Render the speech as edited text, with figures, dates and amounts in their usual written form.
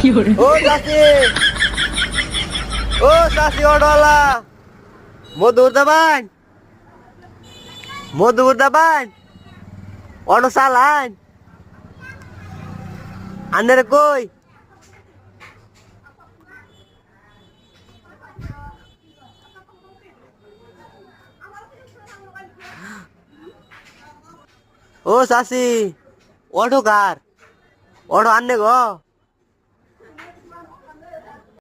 ও চাচি, ও চাচি অটোওয়ালা, মধুর দাবান, মধুর দাবান, অটো চালান, আন্দের কই? ও চাচি, অটো কার? অটো আনলে গো?